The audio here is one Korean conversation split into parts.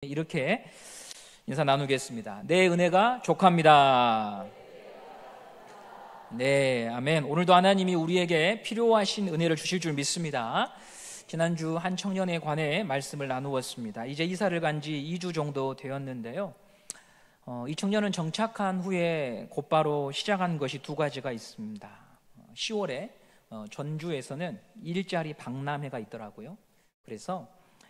이렇게 인사 나누겠습니다. 내 은혜가 족합니다. 네, 아멘. 오늘도 하나님이 우리에게 필요하신 은혜를 주실 줄 믿습니다. 지난주 한 청년에 관해 말씀을 나누었습니다. 이제 이사를 간 지 2주 정도 되었는데요. 이 청년은 정착한 후에 곧바로 시작한 것이 두 가지가 있습니다. 10월에 전주에서는 일자리 박람회가 있더라고요. 그래서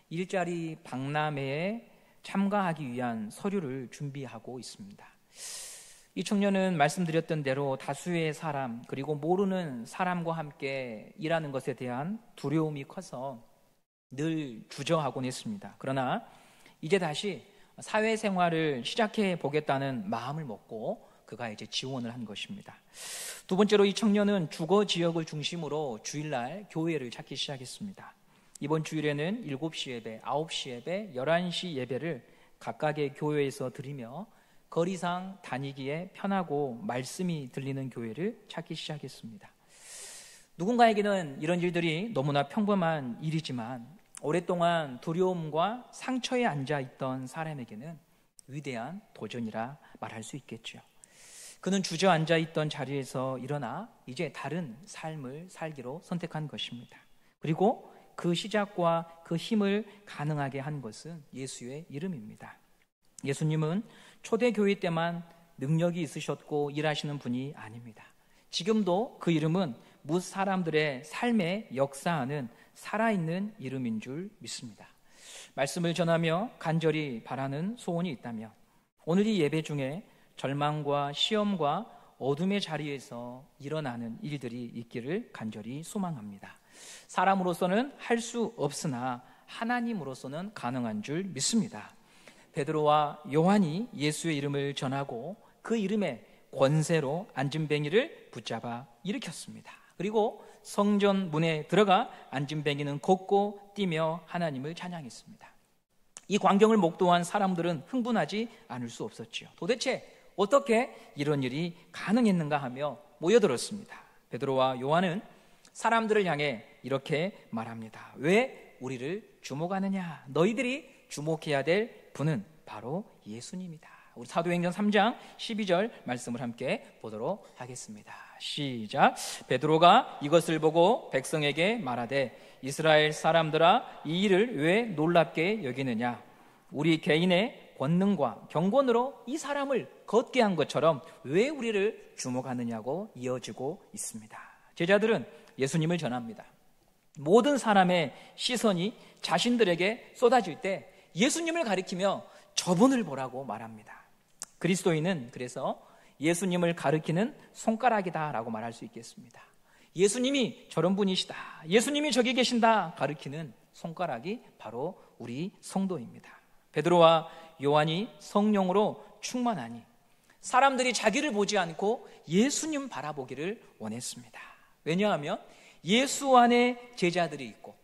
일자리 박람회에 참가하기 위한 서류를 준비하고 있습니다. 이 청년은 말씀드렸던 대로 다수의 사람 그리고 모르는 사람과 함께 일하는 것에 대한 두려움이 커서 늘 주저하곤 했습니다. 그러나 이제 다시 사회생활을 시작해 보겠다는 마음을 먹고 그가 이제 지원을 한 것입니다. 두 번째로 이 청년은 주거 지역을 중심으로 주일날 교회를 찾기 시작했습니다. 이번 주일에는 7시 예배, 9시 예배, 11시 예배를 각각의 교회에서 드리며 거리상 다니기에 편하고 말씀이 들리는 교회를 찾기 시작했습니다. 누군가에게는 이런 일들이 너무나 평범한 일이지만 오랫동안 두려움과 상처에 앉아있던 사람에게는 위대한 도전이라 말할 수 있겠죠. 그는 주저앉아있던 자리에서 일어나 이제 다른 삶을 살기로 선택한 것입니다. 그리고 그 시작과 그 힘을 가능하게 한 것은 예수의 이름입니다. 예수님은 초대교회 때만 능력이 있으셨고 일하시는 분이 아닙니다. 지금도 그 이름은 뭇 사람들의 삶에 역사하는 살아있는 이름인 줄 믿습니다. 말씀을 전하며 간절히 바라는 소원이 있다면 오늘 이 예배 중에 절망과 시험과 어둠의 자리에서 일어나는 일들이 있기를 간절히 소망합니다. 사람으로서는 할 수 없으나 하나님으로서는 가능한 줄 믿습니다. 베드로와 요한이 예수의 이름을 전하고 그 이름의 권세로 안진뱅이를 붙잡아 일으켰습니다. 그리고 성전 문에 들어가 안진뱅이는 걷고 뛰며 하나님을 찬양했습니다. 이 광경을 목도한 사람들은 흥분하지 않을 수 없었지요. 도대체 어떻게 이런 일이 가능했는가 하며 모여들었습니다. 베드로와 요한은 사람들을 향해 이렇게 말합니다. 왜 우리를 주목하느냐? 너희들이 주목해야 될 분은 바로 예수님이다. 우리 사도행전 3장 12절 말씀을 함께 보도록 하겠습니다. 시작. 베드로가 이것을 보고 백성에게 말하되 이스라엘 사람들아 이 일을 왜 놀랍게 여기느냐? 우리 개인의 권능과 경건으로 이 사람을 걷게 한 것처럼 왜 우리를 주목하느냐고 이어지고 있습니다. 제자들은 예수님을 전합니다. 모든 사람의 시선이 자신들에게 쏟아질 때 예수님을 가리키며 저분을 보라고 말합니다. 그리스도인은 그래서 예수님을 가리키는 손가락이다라고 말할 수 있겠습니다. 예수님이 저런 분이시다, 예수님이 저기 계신다 가리키는 손가락이 바로 우리 성도입니다. 베드로와 요한이 성령으로 충만하니 사람들이 자기를 보지 않고 예수님 바라보기를 원했습니다. 왜냐하면 예수 안에 제자들이 있고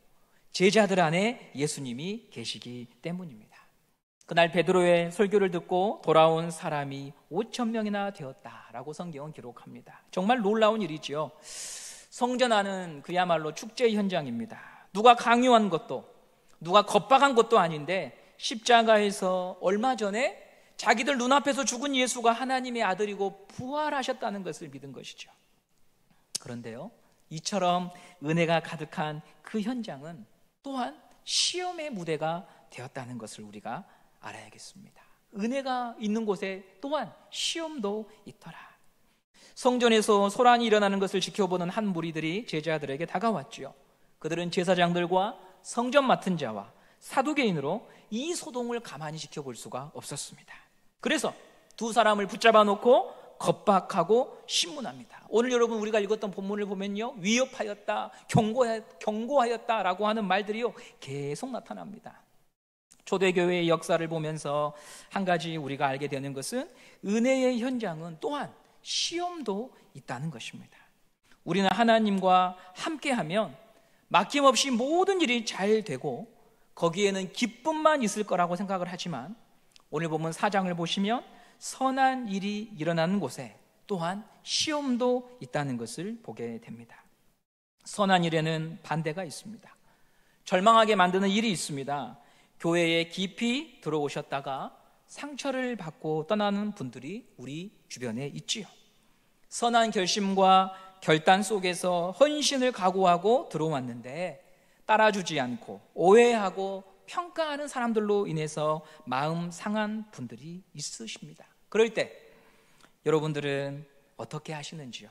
제자들 안에 예수님이 계시기 때문입니다. 그날 베드로의 설교를 듣고 돌아온 사람이 5,000명이나 되었다라고 성경은 기록합니다. 정말 놀라운 일이지요. 성전 안은 그야말로 축제 현장입니다. 누가 강요한 것도 누가 겁박한 것도 아닌데 십자가에서 얼마 전에 자기들 눈앞에서 죽은 예수가 하나님의 아들이고 부활하셨다는 것을 믿은 것이죠. 그런데요, 이처럼 은혜가 가득한 그 현장은 또한 시험의 무대가 되었다는 것을 우리가 알아야겠습니다. 은혜가 있는 곳에 또한 시험도 있더라. 성전에서 소란이 일어나는 것을 지켜보는 한 무리들이 제자들에게 다가왔죠. 그들은 제사장들과 성전 맡은 자와 사두개인으로 이 소동을 가만히 지켜볼 수가 없었습니다. 그래서 두 사람을 붙잡아 놓고 겁박하고 신문합니다. 오늘 여러분 우리가 읽었던 본문을 보면요, 위협하였다, 경고하였다라고 하는 말들이요 계속 나타납니다. 초대교회의 역사를 보면서 한 가지 우리가 알게 되는 것은 은혜의 현장은 또한 시험도 있다는 것입니다. 우리는 하나님과 함께하면 막힘없이 모든 일이 잘 되고 거기에는 기쁨만 있을 거라고 생각을 하지만 오늘 본문 4장을 보시면 선한 일이 일어나는 곳에 또한 시험도 있다는 것을 보게 됩니다. 선한 일에는 반대가 있습니다. 절망하게 만드는 일이 있습니다. 교회에 깊이 들어오셨다가 상처를 받고 떠나는 분들이 우리 주변에 있지요. 선한 결심과 결단 속에서 헌신을 각오하고 들어왔는데 따라주지 않고 오해하고 평가하는 사람들로 인해서 마음 상한 분들이 있으십니다. 그럴 때 여러분들은 어떻게 하시는지요?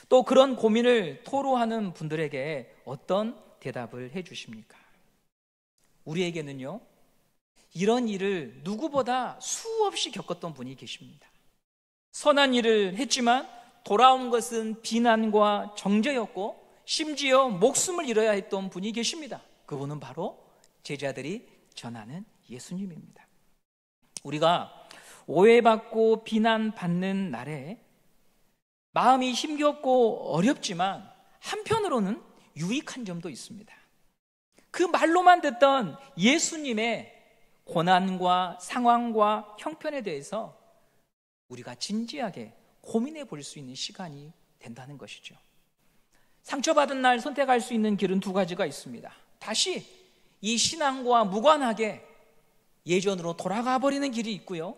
또 그런 고민을 토로하는 분들에게 어떤 대답을 해주십니까? 우리에게는요, 이런 일을 누구보다 수없이 겪었던 분이 계십니다. 선한 일을 했지만 돌아온 것은 비난과 정죄였고 심지어 목숨을 잃어야 했던 분이 계십니다. 그분은 바로 제자들이 전하는 예수님입니다. 우리가 오해받고 비난받는 날에 마음이 힘겹고 어렵지만 한편으로는 유익한 점도 있습니다. 그 말로만 듣던 예수님의 고난과 상황과 형편에 대해서 우리가 진지하게 고민해 볼 수 있는 시간이 된다는 것이죠. 상처받은 날 선택할 수 있는 길은 두 가지가 있습니다. 다시 이 신앙과 무관하게 예전으로 돌아가 버리는 길이 있고요.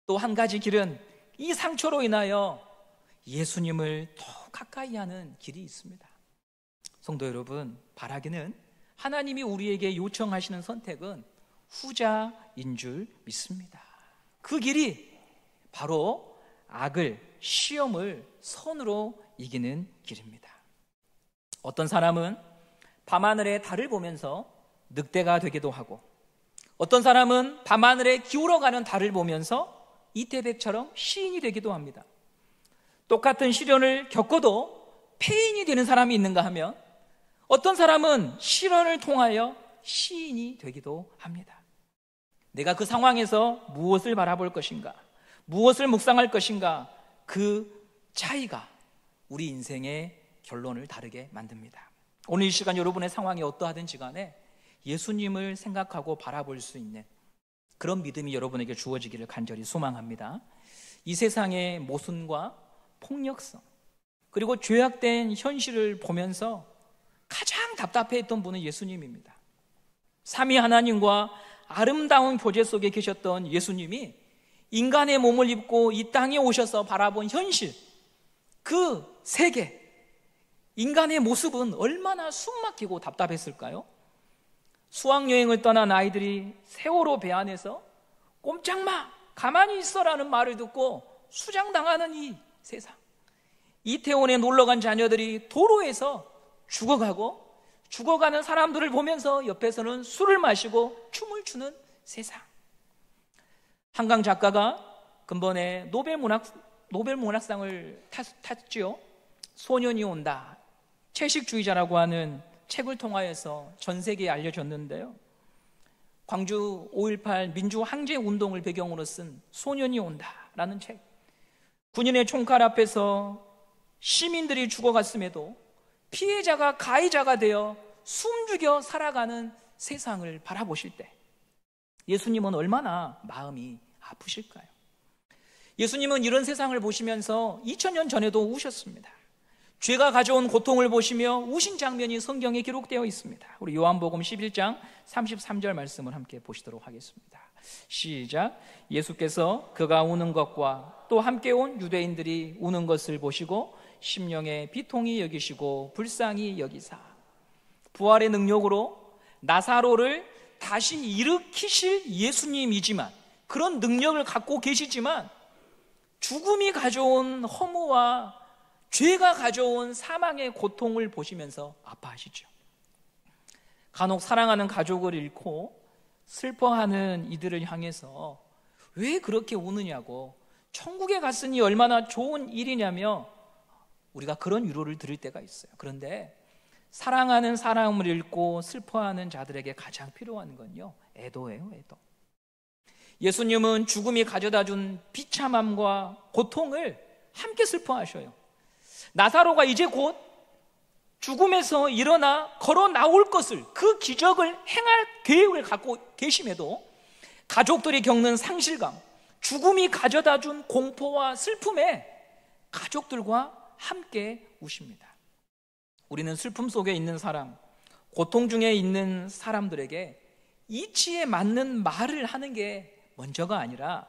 또 한 가지 길은 이 상처로 인하여 예수님을 더 가까이 하는 길이 있습니다. 성도 여러분, 바라기는 하나님이 우리에게 요청하시는 선택은 후자인 줄 믿습니다. 그 길이 바로 악을, 시험을 선으로 이기는 길입니다. 어떤 사람은 밤하늘의 달을 보면서 늑대가 되기도 하고, 어떤 사람은 밤하늘에 기울어가는 달을 보면서 이태백처럼 시인이 되기도 합니다. 똑같은 시련을 겪어도 폐인이 되는 사람이 있는가 하면 어떤 사람은 시련을 통하여 시인이 되기도 합니다. 내가 그 상황에서 무엇을 바라볼 것인가, 무엇을 묵상할 것인가, 그 차이가 우리 인생의 결론을 다르게 만듭니다. 오늘 이 시간 여러분의 상황이 어떠하든지 간에 예수님을 생각하고 바라볼 수 있는 그런 믿음이 여러분에게 주어지기를 간절히 소망합니다. 이 세상의 모순과 폭력성, 그리고 죄악된 현실을 보면서 가장 답답해했던 분은 예수님입니다. 삼위 하나님과 아름다운 교제 속에 계셨던 예수님이 인간의 몸을 입고 이 땅에 오셔서 바라본 현실, 그 세계, 인간의 모습은 얼마나 숨막히고 답답했을까요? 수학여행을 떠난 아이들이 세월호 배 안에서 꼼짝마, 가만히 있어라는 말을 듣고 수장당하는 이 세상, 이태원에 놀러간 자녀들이 도로에서 죽어가는 사람들을 보면서 옆에서는 술을 마시고 춤을 추는 세상. 한강 작가가 근본에 노벨문학상을 탔지요. 소년이 온다, 채식주의자라고 하는 책을 통하여서 전 세계에 알려졌는데요. 광주 5.18 민주항쟁운동을 배경으로 쓴 소년이 온다라는 책. 군인의 총칼 앞에서 시민들이 죽어갔음에도 피해자가 가해자가 되어 숨죽여 살아가는 세상을 바라보실 때 예수님은 얼마나 마음이 아프실까요? 예수님은 이런 세상을 보시면서 2000년 전에도 우셨습니다. 죄가 가져온 고통을 보시며 우신 장면이 성경에 기록되어 있습니다. 우리 요한복음 11장 33절 말씀을 함께 보시도록 하겠습니다. 시작. 예수께서 그가 우는 것과 또 함께 온 유대인들이 우는 것을 보시고 심령에 비통히 여기시고 불쌍히 여기사 부활의 능력으로 나사로를 다시 일으키실 예수님이지만, 그런 능력을 갖고 계시지만 죽음이 가져온 허무와 죄가 가져온 사망의 고통을 보시면서 아파하시죠. 간혹 사랑하는 가족을 잃고 슬퍼하는 이들을 향해서 왜 그렇게 우느냐고, 천국에 갔으니 얼마나 좋은 일이냐며 우리가 그런 위로를 들을 때가 있어요. 그런데 사랑하는 사람을 잃고 슬퍼하는 자들에게 가장 필요한 건요, 애도예요, 애도. 예수님은 죽음이 가져다 준 비참함과 고통을 함께 슬퍼하셔요. 나사로가 이제 곧 죽음에서 일어나 걸어 나올 것을, 그 기적을 행할 계획을 갖고 계심에도 가족들이 겪는 상실감, 죽음이 가져다 준 공포와 슬픔에 가족들과 함께 우십니다. 우리는 슬픔 속에 있는 사람, 고통 중에 있는 사람들에게 이치에 맞는 말을 하는 게 먼저가 아니라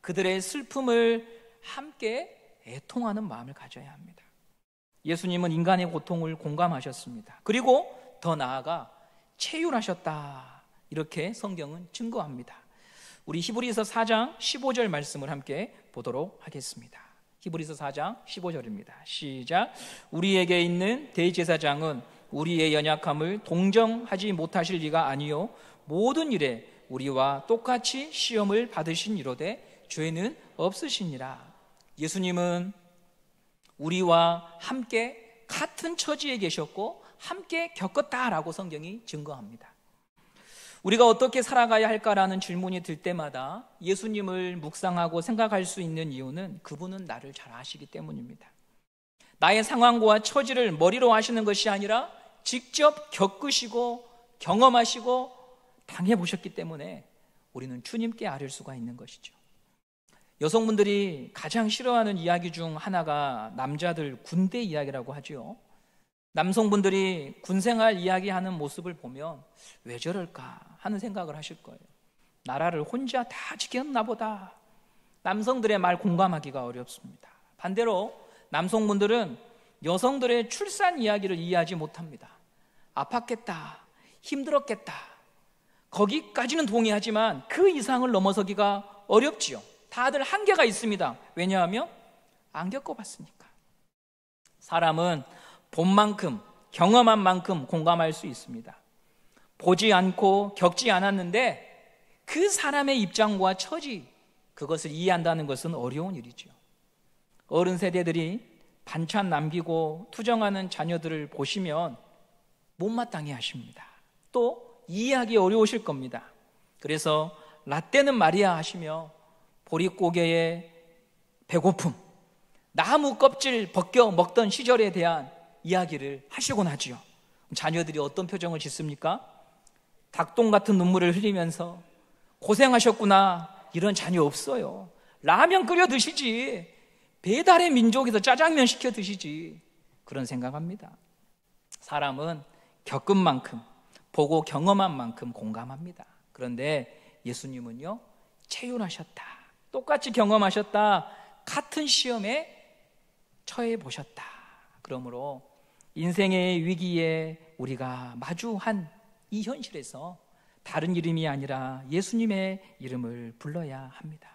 그들의 슬픔을 함께 애통하는 마음을 가져야 합니다. 예수님은 인간의 고통을 공감하셨습니다. 그리고 더 나아가 체휼하셨다, 이렇게 성경은 증거합니다. 우리 히브리서 4장 15절 말씀을 함께 보도록 하겠습니다. 히브리서 4장 15절입니다. 시작. 우리에게 있는 대제사장은 우리의 연약함을 동정하지 못하실 리가 아니요 모든 일에 우리와 똑같이 시험을 받으신 이로되 죄는 없으시니라. 예수님은 우리와 함께 같은 처지에 계셨고 함께 겪었다라고 성경이 증거합니다. 우리가 어떻게 살아가야 할까라는 질문이 들 때마다 예수님을 묵상하고 생각할 수 있는 이유는 그분은 나를 잘 아시기 때문입니다. 나의 상황과 처지를 머리로 아시는 것이 아니라 직접 겪으시고 경험하시고 당해보셨기 때문에 우리는 주님께 아뢰 수가 있는 것이죠. 여성분들이 가장 싫어하는 이야기 중 하나가 남자들 군대 이야기라고 하죠. 남성분들이 군생활 이야기하는 모습을 보면 왜 저럴까 하는 생각을 하실 거예요. 나라를 혼자 다 지켰나 보다. 남성들의 말 공감하기가 어렵습니다. 반대로 남성분들은 여성들의 출산 이야기를 이해하지 못합니다. 아팠겠다, 힘들었겠다, 거기까지는 동의하지만 그 이상을 넘어서기가 어렵지요. 다들 한계가 있습니다. 왜냐하면 안 겪어봤으니까. 사람은 본 만큼, 경험한 만큼 공감할 수 있습니다. 보지 않고 겪지 않았는데 그 사람의 입장과 처지, 그것을 이해한다는 것은 어려운 일이죠. 어른 세대들이 반찬 남기고 투정하는 자녀들을 보시면 못마땅해 하십니다. 또 이해하기 어려우실 겁니다. 그래서 라떼는 말이야 하시며 보릿고개의 배고픔, 나무 껍질 벗겨 먹던 시절에 대한 이야기를 하시곤 하지요. 자녀들이 어떤 표정을 짓습니까? 닭똥 같은 눈물을 흘리면서 고생하셨구나, 이런 자녀 없어요. 라면 끓여 드시지, 배달의 민족에서 짜장면 시켜 드시지, 그런 생각합니다. 사람은 겪은 만큼, 보고 경험한 만큼 공감합니다. 그런데 예수님은요, 체휼하셨다, 똑같이 경험하셨다, 같은 시험에 처해 보셨다. 그러므로 인생의 위기에 우리가 마주한 이 현실에서 다른 이름이 아니라 예수님의 이름을 불러야 합니다.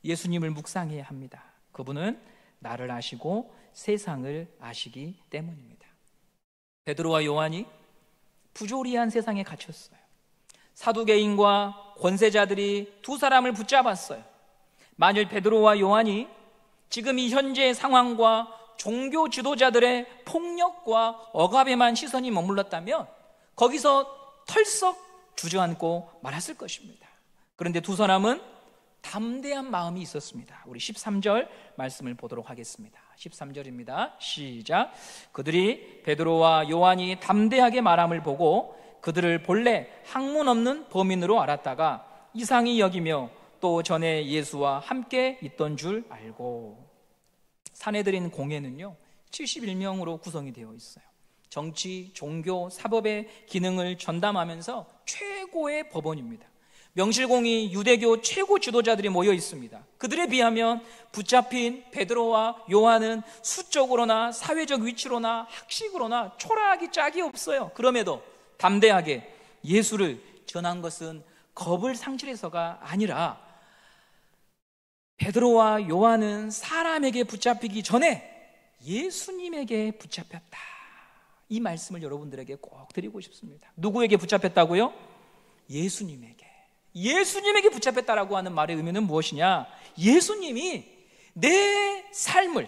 예수님을 묵상해야 합니다. 그분은 나를 아시고 세상을 아시기 때문입니다. 베드로와 요한이 부조리한 세상에 갇혔어요. 사두개인과 권세자들이 두 사람을 붙잡았어요. 만일 베드로와 요한이 지금 이 현재의 상황과 종교 지도자들의 폭력과 억압에만 시선이 머물렀다면 거기서 털썩 주저앉고 말았을 것입니다. 그런데 두 사람은 담대한 마음이 있었습니다. 우리 13절 말씀을 보도록 하겠습니다. 13절입니다. 시작. 그들이 베드로와 요한이 담대하게 말함을 보고 그들을 본래 학문 없는 범인으로 알았다가 이상히 여기며 또 전에 예수와 함께 있던 줄 알고. 사내들인 공회는요 71명으로 구성이 되어 있어요. 정치, 종교, 사법의 기능을 전담하면서 최고의 법원입니다. 명실공히 유대교 최고 지도자들이 모여 있습니다. 그들에 비하면 붙잡힌 베드로와 요한은 수적으로나 사회적 위치로나 학식으로나 초라하기 짝이 없어요. 그럼에도 담대하게 예수를 전한 것은 겁을 상실해서가 아니라 베드로와 요한은 사람에게 붙잡히기 전에 예수님에게 붙잡혔다. 이 말씀을 여러분들에게 꼭 드리고 싶습니다. 누구에게 붙잡혔다고요? 예수님에게 붙잡혔다라고 하는 말의 의미는 무엇이냐? 예수님이 내 삶을,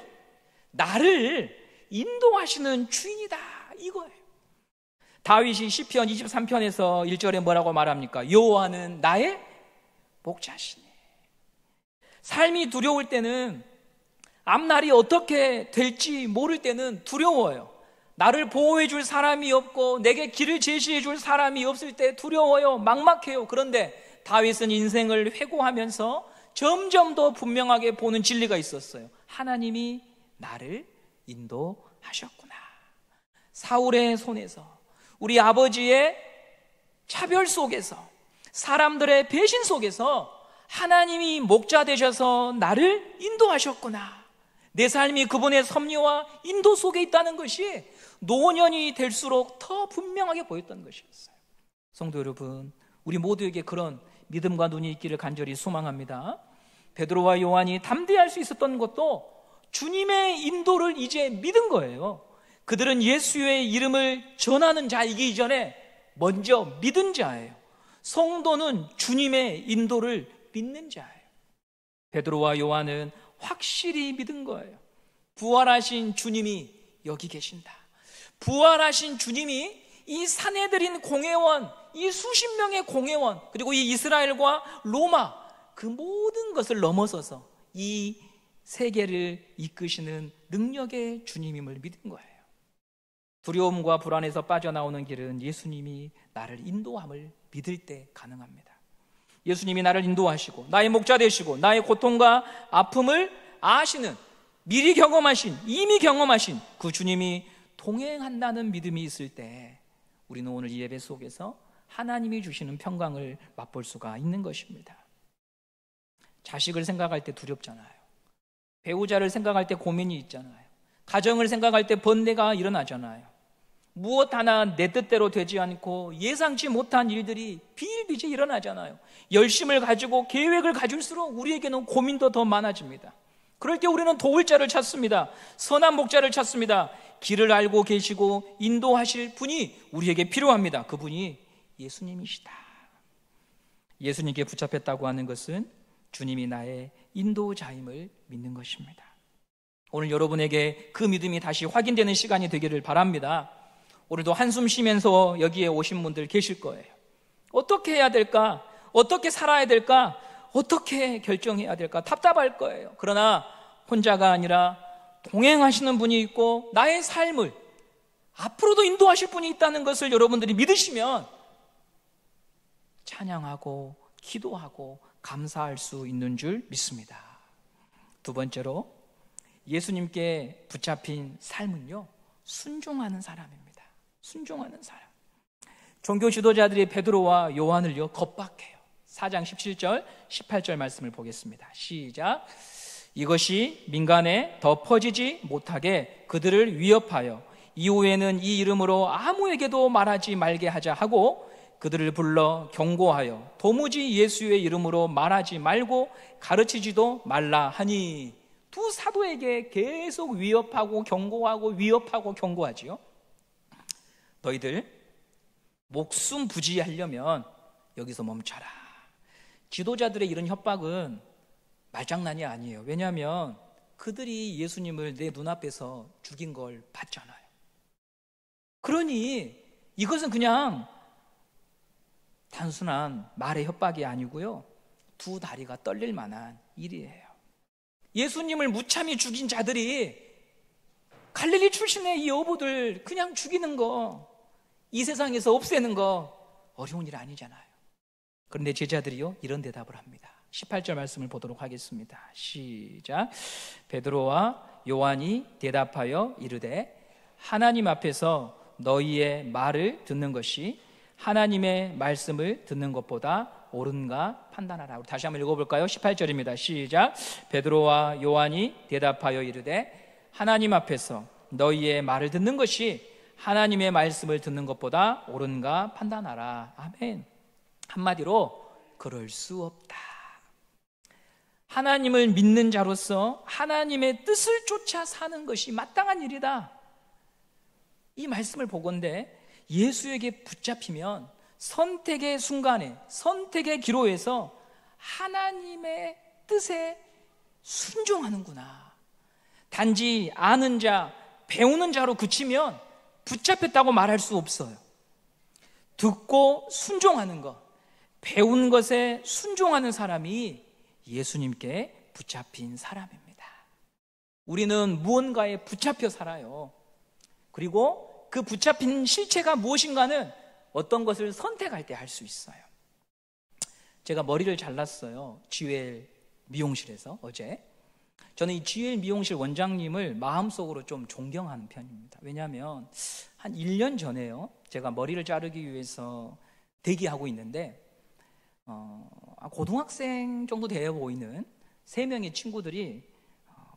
나를 인도하시는 주인이다, 이거예요. 다윗이 시편 23편에서 1절에 뭐라고 말합니까? 여호와는 나의 목자시니. 삶이 두려울 때는, 앞날이 어떻게 될지 모를 때는 두려워요. 나를 보호해 줄 사람이 없고 내게 길을 제시해 줄 사람이 없을 때 두려워요. 막막해요. 그런데 다윗은 인생을 회고하면서 점점 더 분명하게 보는 진리가 있었어요. 하나님이 나를 인도하셨구나. 사울의 손에서, 우리 아버지의 차별 속에서, 사람들의 배신 속에서 하나님이 목자 되셔서 나를 인도하셨구나. 내 삶이 그분의 섭리와 인도 속에 있다는 것이 노년이 될수록 더 분명하게 보였던 것이었어요. 성도 여러분, 우리 모두에게 그런 믿음과 눈이 있기를 간절히 소망합니다. 베드로와 요한이 담대할 수 있었던 것도 주님의 인도를 이제 믿은 거예요. 그들은 예수의 이름을 전하는 자이기 이전에 먼저 믿은 자예요. 성도는 주님의 인도를 믿는 자예요. 베드로와 요한은 확실히 믿은 거예요. 부활하신 주님이 여기 계신다. 부활하신 주님이 이 사내들인 공회원, 이 수십 명의 공회원, 그리고 이 이스라엘과 로마, 그 모든 것을 넘어서서 이 세계를 이끄시는 능력의 주님임을 믿은 거예요. 두려움과 불안에서 빠져나오는 길은 예수님이 나를 인도함을 믿을 때 가능합니다. 예수님이 나를 인도하시고 나의 목자 되시고 나의 고통과 아픔을 아시는, 미리 경험하신, 이미 경험하신 그 주님이 동행한다는 믿음이 있을 때 우리는 오늘 이 예배 속에서 하나님이 주시는 평강을 맛볼 수가 있는 것입니다. 자식을 생각할 때 두렵잖아요. 배우자를 생각할 때 고민이 있잖아요. 가정을 생각할 때 번뇌가 일어나잖아요. 무엇 하나 내 뜻대로 되지 않고 예상치 못한 일들이 비일비재 일어나잖아요. 열심을 가지고 계획을 가질수록 우리에게는 고민도 더 많아집니다. 그럴 때 우리는 도울 자를 찾습니다. 선한 목자를 찾습니다. 길을 알고 계시고 인도하실 분이 우리에게 필요합니다. 그분이 예수님이시다. 예수님께 붙잡혔다고 하는 것은 주님이 나의 인도자임을 믿는 것입니다. 오늘 여러분에게 그 믿음이 다시 확인되는 시간이 되기를 바랍니다. 오늘도 한숨 쉬면서 여기에 오신 분들 계실 거예요. 어떻게 해야 될까? 어떻게 살아야 될까? 어떻게 결정해야 될까? 답답할 거예요. 그러나 혼자가 아니라 동행하시는 분이 있고 나의 삶을 앞으로도 인도하실 분이 있다는 것을 여러분들이 믿으시면 찬양하고 기도하고 감사할 수 있는 줄 믿습니다. 두 번째로, 예수님께 붙잡힌 삶은요, 순종하는 사람입니다. 순종하는 사람. 종교 지도자들이 베드로와 요한을요 겁박해요. 4장 17절 18절 말씀을 보겠습니다. 시작. 이것이 민간에 더 퍼지지 못하게 그들을 위협하여 이후에는 이 이름으로 아무에게도 말하지 말게 하자 하고 그들을 불러 경고하여 도무지 예수의 이름으로 말하지 말고 가르치지도 말라 하니, 두 사도에게 계속 위협하고 경고하고 위협하고 경고하지요. 너희들 목숨 부지하려면 여기서 멈춰라. 지도자들의 이런 협박은 말장난이 아니에요. 왜냐하면 그들이 예수님을 내 눈앞에서 죽인 걸 봤잖아요. 그러니 이것은 그냥 단순한 말의 협박이 아니고요, 두 다리가 떨릴 만한 일이에요. 예수님을 무참히 죽인 자들이 갈릴리 출신의 이 어부들 그냥 죽이는 거, 이 세상에서 없애는 거 어려운 일 아니잖아요. 그런데 제자들이요 이런 대답을 합니다. 18절 말씀을 보도록 하겠습니다. 시작. 베드로와 요한이 대답하여 이르되 하나님 앞에서 너희의 말을 듣는 것이 하나님의 말씀을 듣는 것보다 옳은가 판단하라. 우리 다시 한번 읽어볼까요? 18절입니다. 시작. 베드로와 요한이 대답하여 이르되 하나님 앞에서 너희의 말을 듣는 것이 하나님의 말씀을 듣는 것보다 옳은가 판단하라. 아멘. 한마디로 그럴 수 없다. 하나님을 믿는 자로서 하나님의 뜻을 쫓아 사는 것이 마땅한 일이다. 이 말씀을 보건대 예수에게 붙잡히면 선택의 순간에, 선택의 기로에서 하나님의 뜻에 순종하는구나. 단지 아는 자, 배우는 자로 그치면 붙잡혔다고 말할 수 없어요. 듣고 순종하는 것, 배운 것에 순종하는 사람이 예수님께 붙잡힌 사람입니다. 우리는 무언가에 붙잡혀 살아요. 그리고 그 붙잡힌 실체가 무엇인가는 어떤 것을 선택할 때 할 수 있어요. 제가 머리를 잘랐어요. GL 미용실에서 어제. 저는 이 GL 미용실 원장님을 마음속으로 좀 존경하는 편입니다. 왜냐하면 한 1년 전에요, 제가 머리를 자르기 위해서 대기하고 있는데 고등학생 정도 되어 보이는 3명의 친구들이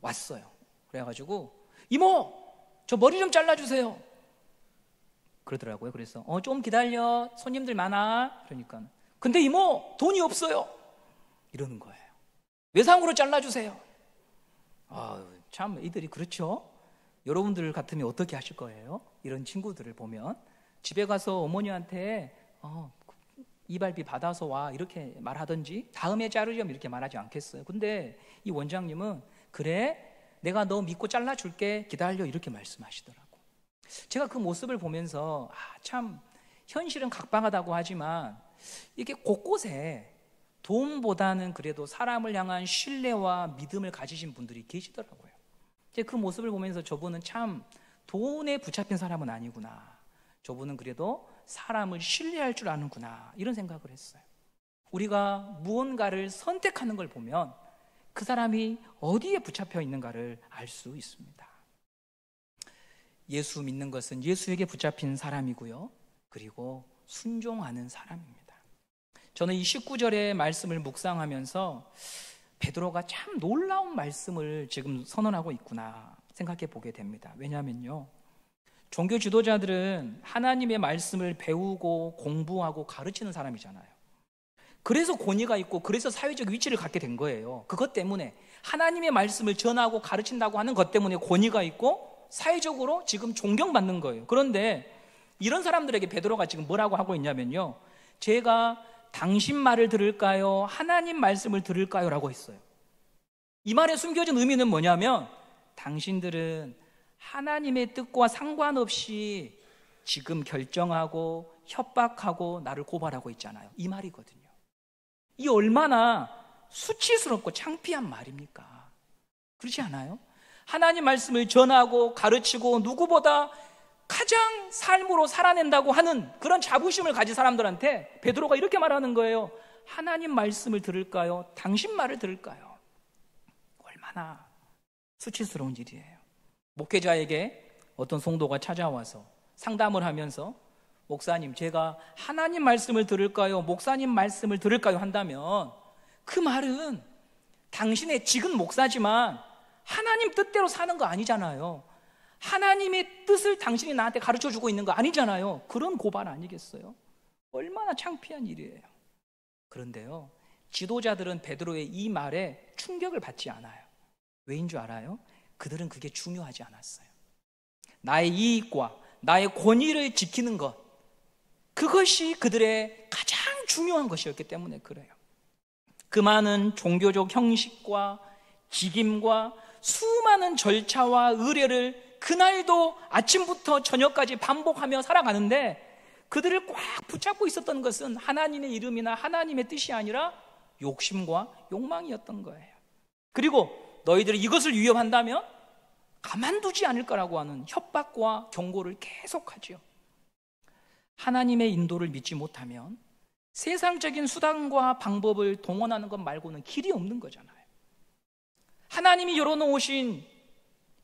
왔어요. 그래가지고 이모, 저 머리 좀 잘라주세요 그러더라고요. 그래서 좀 기다려, 손님들 많아. 그러니까 근데 이모, 돈이 없어요 이러는 거예요. 외상으로 잘라주세요. 참 이들이 그렇죠. 여러분들 같으면 어떻게 하실 거예요? 이런 친구들을 보면 집에 가서 어머니한테 이발비 받아서 와 이렇게 말하든지 다음에 자르렴 이렇게 말하지 않겠어요. 근데 이 원장님은 그래, 내가 너 믿고 잘라줄게, 기다려 이렇게 말씀하시더라고. 제가 그 모습을 보면서 참 현실은 각박하다고 하지만 이게 곳곳에 돈보다는 그래도 사람을 향한 신뢰와 믿음을 가지신 분들이 계시더라고요. 그 모습을 보면서 저분은 참 돈에 붙잡힌 사람은 아니구나, 저분은 그래도 사람을 신뢰할 줄 아는구나, 이런 생각을 했어요. 우리가 무언가를 선택하는 걸 보면 그 사람이 어디에 붙잡혀 있는가를 알 수 있습니다. 예수 믿는 것은 예수에게 붙잡힌 사람이고요, 그리고 순종하는 사람입니다. 저는 이 19절의 말씀을 묵상하면서 베드로가 참 놀라운 말씀을 지금 선언하고 있구나 생각해 보게 됩니다. 왜냐하면요, 종교 지도자들은 하나님의 말씀을 배우고 공부하고 가르치는 사람이잖아요. 그래서 권위가 있고 그래서 사회적 위치를 갖게 된 거예요. 그것 때문에 하나님의 말씀을 전하고 가르친다고 하는 것 때문에 권위가 있고 사회적으로 지금 존경받는 거예요. 그런데 이런 사람들에게 베드로가 지금 뭐라고 하고 있냐면요, 제가 당신 말을 들을까요? 하나님 말씀을 들을까요? 라고 했어요. 이 말에 숨겨진 의미는 뭐냐면 당신들은 하나님의 뜻과 상관없이 지금 결정하고 협박하고 나를 고발하고 있잖아요, 이 말이거든요. 이 얼마나 수치스럽고 창피한 말입니까? 그렇지 않아요? 하나님 말씀을 전하고 가르치고 누구보다 가장 삶으로 살아낸다고 하는 그런 자부심을 가진 사람들한테 베드로가 이렇게 말하는 거예요. 하나님 말씀을 들을까요? 당신 말을 들을까요? 얼마나 수치스러운 일이에요. 목회자에게 어떤 성도가 찾아와서 상담을 하면서 목사님, 제가 하나님 말씀을 들을까요? 목사님 말씀을 들을까요? 한다면 그 말은 당신의 지금 목사지만 하나님 뜻대로 사는 거 아니잖아요. 하나님의 뜻을 당신이 나한테 가르쳐주고 있는 거 아니잖아요. 그런 고발 아니겠어요? 얼마나 창피한 일이에요. 그런데요, 지도자들은 베드로의 이 말에 충격을 받지 않아요. 왜인 줄 알아요? 그들은 그게 중요하지 않았어요. 나의 이익과 나의 권위를 지키는 것, 그것이 그들의 가장 중요한 것이었기 때문에 그래요. 그 많은 종교적 형식과 직임과 수많은 절차와 의례를 그날도 아침부터 저녁까지 반복하며 살아가는데 그들을 꽉 붙잡고 있었던 것은 하나님의 이름이나 하나님의 뜻이 아니라 욕심과 욕망이었던 거예요. 그리고 너희들이 이것을 위협한다면 가만두지 않을 거라고 하는 협박과 경고를 계속하죠. 하나님의 인도를 믿지 못하면 세상적인 수단과 방법을 동원하는 것 말고는 길이 없는 거잖아요. 하나님이 열어놓으신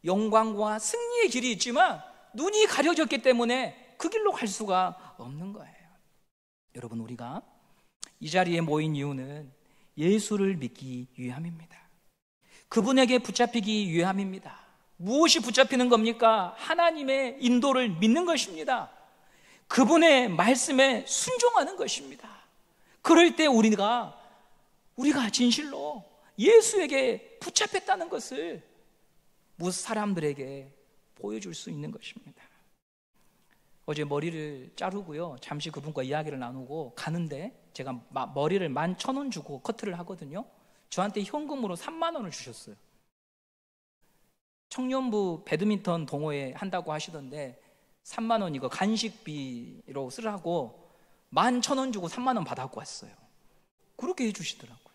영광과 승리의 길이 있지만 눈이 가려졌기 때문에 그 길로 갈 수가 없는 거예요. 여러분, 우리가 이 자리에 모인 이유는 예수를 믿기 위함입니다. 그분에게 붙잡히기 위함입니다. 무엇이 붙잡히는 겁니까? 하나님의 인도를 믿는 것입니다. 그분의 말씀에 순종하는 것입니다. 그럴 때 우리가 진실로 예수에게 붙잡혔다는 것을 사람들에게 보여줄 수 있는 것입니다. 어제 머리를 자르고요, 잠시 그분과 이야기를 나누고 가는데 제가 머리를 11,000원 주고 커트를 하거든요. 저한테 현금으로 3만 원을 주셨어요. 청년부 배드민턴 동호회 한다고 하시던데 3만 원 이거 간식비로 쓰라고 11,000원 주고 3만 원 받아갖고 왔어요. 그렇게 해주시더라고요.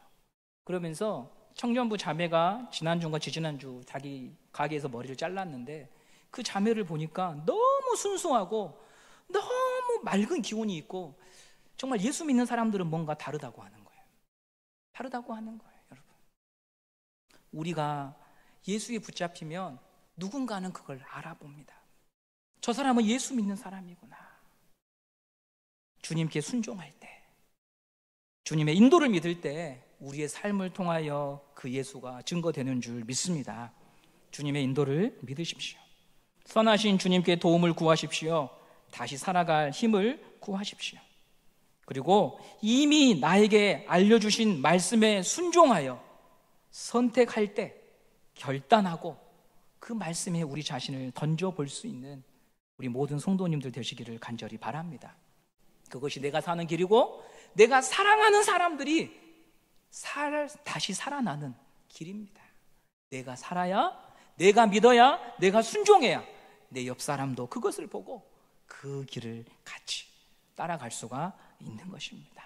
그러면서 청년부 자매가 지난주인가 지지난주 자기 가게에서 머리를 잘랐는데 그 자매를 보니까 너무 순수하고 너무 맑은 기운이 있고 정말 예수 믿는 사람들은 뭔가 다르다고 하는 거예요. 다르다고 하는 거예요, 여러분. 우리가 예수에 붙잡히면 누군가는 그걸 알아봅니다. 저 사람은 예수 믿는 사람이구나. 주님께 순종할 때, 주님의 인도를 믿을 때 우리의 삶을 통하여 그 예수가 증거되는 줄 믿습니다. 주님의 인도를 믿으십시오. 선하신 주님께 도움을 구하십시오. 다시 살아갈 힘을 구하십시오. 그리고 이미 나에게 알려주신 말씀에 순종하여 선택할 때 결단하고 그 말씀에 우리 자신을 던져볼 수 있는 우리 모든 성도님들 되시기를 간절히 바랍니다. 그것이 내가 사는 길이고 내가 사랑하는 사람들이 다시 살아나는 길입니다. 내가 살아야, 내가 믿어야, 내가 순종해야 내 옆 사람도 그것을 보고 그 길을 같이 따라갈 수가 있는 것입니다.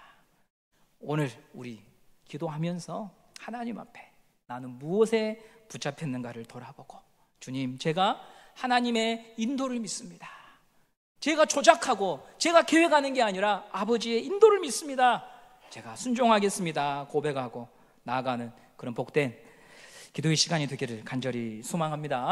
오늘 우리 기도하면서 하나님 앞에 나는 무엇에 붙잡혔는가를 돌아보고, 주님, 제가 하나님의 인도를 믿습니다. 제가 조작하고 제가 계획하는 게 아니라 아버지의 인도를 믿습니다. 제가 순종하겠습니다 고백하고 나아가는 그런 복된 기도의 시간이 되기를 간절히 소망합니다.